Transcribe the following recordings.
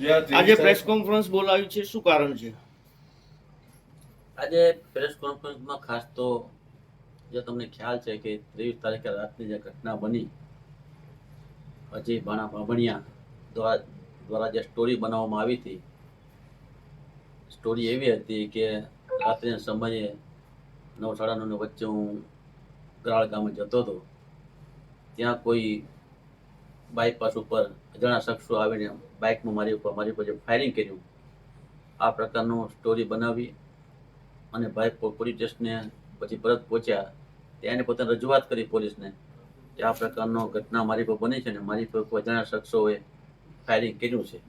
આજે press conference બોલાવી છે, શું કારણ છે? આજે પ્રેસ કોન્ફરન્સમાં ખાસ તો જે તમને ખ્યાલ છે કે 23 તારીખે રાતની જે ઘટના બની, અજય બામણિયા દ્વારા જે સ્ટોરી બનાવવામાં આવી હતી, સ્ટોરી એવી હતી કે રાત્રિના સમયે 9, સાડા 9 વચ્ચે હું ગરાળ ગામે જતો હતો. ત્યાં કોઈ બાયપાસ ઉપર અજાણા શખ્સો આવીને બાઇકમાં મારી ઉપર જે ફાયરિંગ કર્યું, આ પ્રકારનું સ્ટોરી બનાવી અને ભાઈ પોલીસ સ્ટેશને પછી પરત પહોંચ્યા. ત્યાં એને પોતાની રજૂઆત કરી પોલીસને કે આ પ્રકારનો ઘટના મારી પર બની છે ને મારી પર કોઈ અજાણ્યા શખ્સોએ ફાયરિંગ કર્યું છે.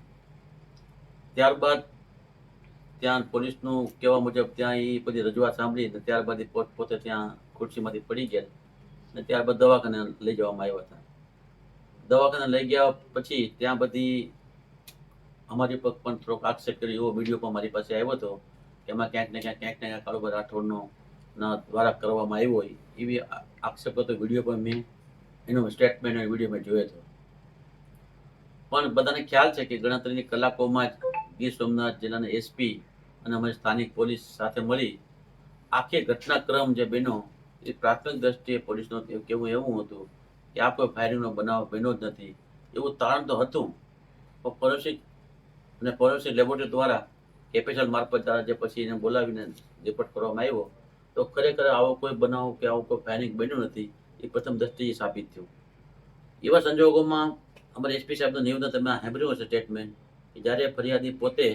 ત્યારબાદ ત્યાં પોલીસનું કહેવા મુજબ ત્યાં એ બધી રજૂઆત સાંભળી અને ત્યારબાદ પોતે ત્યાં ખુરશીમાંથી પડી ગયા અને ત્યારબાદ દવાખાને લઈ જવામાં આવ્યા હતા. દવાખાને લઈ ગયા પછી ત્યાં બધી અમારી પર પણ થોડોક આક્ષેપ કર્યો એવો વિડીયો પણ મારી પાસે આવ્યો હતો કે એમાં ક્યાંક ને ક્યાંક કાળુભાઈ રાઠોડનો દ્વારા કરવામાં આવ્યો હોય એવી આક્ષેપ હતો. વિડીયો પણ મેં એનો સ્ટેટમેન્ટ વિડીયો મેં જોયો હતો. પણ બધાને ખ્યાલ છે કે ગણતરીની કલાકોમાં જ ગીર સોમનાથ જિલ્લાના એસપી અને અમારી સ્થાનિક પોલીસ સાથે મળી આખી ઘટનાક્રમ જે બન્યો એ પ્રાથમિક દ્રષ્ટિએ પોલીસનું કહેવું એવું હતું કે આ કોઈ ફાયરિંગનો બનાવ બન્યો જ નથી. એવું તારણ તો હતું, પણ ફોરેન્સિક લેબોરેટરી દ્વારા કેપિટલ મારફત જે પછી એને બોલાવીને રિપોર્ટ કરવામાં આવ્યો તો ખરેખર આવો કોઈ બનાવ કે આવું કોઈ ફાયરિંગ બન્યું નથી એ પ્રથમ દ્રષ્ટિએ સાબિત થયું. એવા સંજોગોમાં અમારા એસપી સાહેબનું નિવેદન તમે સાંભળ્યું હશે સ્ટેટમેન્ટ કે જ્યારે ફરિયાદી પોતે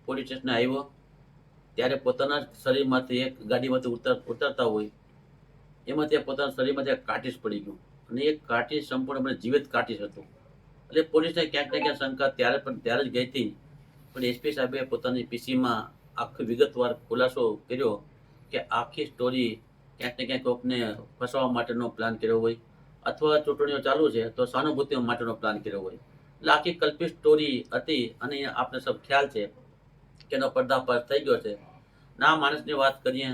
પોલીસ સ્ટેશને આવ્યો ત્યારે પોતાના શરીરમાંથી એક ગાડીમાંથી ઉતરતા હોય એમાંથી પોતાના શરીરમાંથી એક કાર્ટીસ પડી ગયું અને એ કાર્ટીસ સંપૂર્ણપણે જીવિત કાર્ટીસ હતું. એટલે પોલીસને ક્યાંક ને ક્યાંક શંકા ત્યારે જ ગઈ હતી. પણ એસપી સાહેબે પોતાની પીસીમાં આખી વિગતવાર ખુલાસો કર્યો કે આખી સ્ટોરી ક્યાંક ને ક્યાંક કોકને ફસાવવા માટેનો પ્લાન કર્યો હોય અથવા ચૂંટણીઓ ચાલુ છે તો સહાનુભૂતિ માટેનો પ્લાન કર્યો હોય. એટલે આખી કલ્પિત સ્ટોરી હતી અને આપને સબ ખ્યાલ છે કે એનો પર્દાફાશ થઈ ગયો છે. ના માણસની વાત કરીએ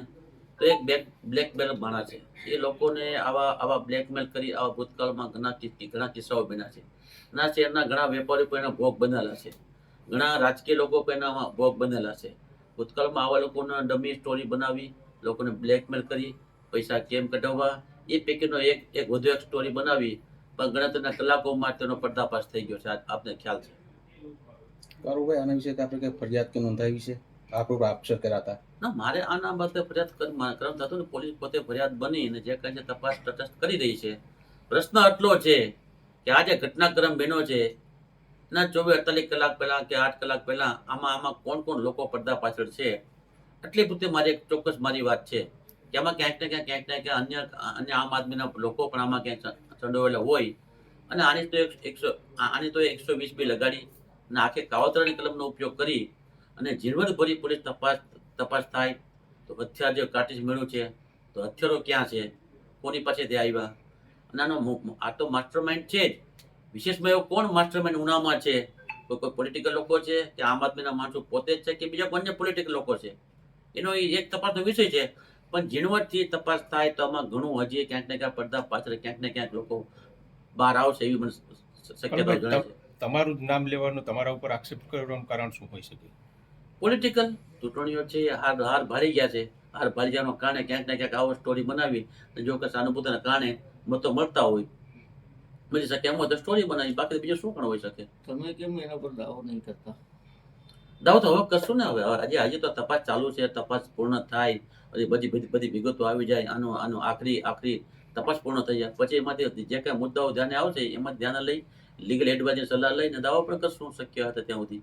તો એક બ્લેકમેલ માણસ છે. એ લોકોને આવા બ્લેકમેલ કરી આવા ભૂતકાળમાં ઘણા કિસ્સાઓ બન્યા છે. ના શહેરના ઘણા વેપારીઓ પણ એના ભોગ બનેલા છે, ઘણા રાજકીય લોકો પણ એના ભોગ બનેલા છે. ભૂતકાળમાં આવા લોકોને ડમી સ્ટોરી બનાવી, લોકોને બ્લેકમેલ કરી પૈસા કેમ કઢાવવા એ પૈકીનો એક વધુ એક સ્ટોરી બનાવી પણ ગણતરીના કલાકોમાં તેનો પર્દાફાશ થઈ ગયો છે. આપને ખ્યાલ છે કારુભાઈ, આના વિશે આપણે કઈ ફરિયાદ કે નોંધાવી છે? આપણો આક્ષેપ કર્યા હતા ના, મારે આના બાબતે ફરિયાદ કરમ થતો ને પોલીસ પોતે ફરિયાદ બની અને જે કંઈ છે તપાસ તટસ્થ કરી રહી છે. પ્રશ્ન એટલો છે કે આ જે ઘટનાક્રમ બન્યો છે એના 24-48 કલાક પહેલા કે 8 કલાક પહેલા આમાં કોણ લોકો પડદા પાછળ છે એટલી બધી મારી એક ચોક્કસ મારી વાત છે કે આમાં ક્યાંક ને ક્યાંક અન્ય આમ આદમીના લોકો પણ આમાં ક્યાંક સંડોવાયેલા હોય અને આની તો 120 બી લગાડી અને આખી કાવતરાની કલમનો ઉપયોગ કરી અને ઝીણવટભરી પોલીસ તપાસ થાય તો હથિયાર જે કાર્ટીજ મળ્યું છે તો હથિયારો ક્યાં છે, કોની પાસેથી આવ્યા અને આ તો માસ્ટર માઇન્ડ છે જ. વિશેષમાં એવો કોણ માસ્ટર માઇન્ડ ઉનામાં છે? કોઈ પોલિટિકલ લોકો છે કે આમ આદમીના માણસો પોતે જ છે કે બીજા અન્ય પોલિટિકલ લોકો છે? એનો એક તપાસનો વિષય છે. પણ ઝીણવટથી તપાસ થાય તો આમાં ઘણું હજી ક્યાંક ને ક્યાંક પડદા પાછળ ક્યાંક ને ક્યાંક લોકો બહાર આવશે એવી મને શક્યતા જણાય છે. તમારું જ નામ લેવાનું, તમારા ઉપર આક્ષેપ કરવાનું કારણ શું હોઈ શકે? પોલિટિકલ ચૂંટણીઓ છે, હાર ભારી ગયા છે. હાર ભારી જવાનો કારણે ક્યાંક ને ક્યાંક આવો સ્ટોરી બનાવી જો કે સહાનુભૂતિના કારણે મતો મળતા હોય બની શકે એમ હોય તો સ્ટોરી બનાવી, બાકી બીજું શું પણ હોઈ શકે. તમે કેમ એના પર દાવો નહીં કરતા? દાવો તો હવે કરશું ને. હવે હજી તો તપાસ ચાલુ છે. તપાસ પૂર્ણ થાય પછી બધી વિગતો આવી જાય, આનો આખરી તપાસ પૂર્ણ થઈ જાય પછી એમાંથી જે કઈ મુદ્દાઓ ધ્યાને આવશે એમાં ધ્યાને લઈ લીગલ એડવાઇઝની સલાહ લઈને દાવો પણ કરશું શક્ય હતા ત્યાં સુધી.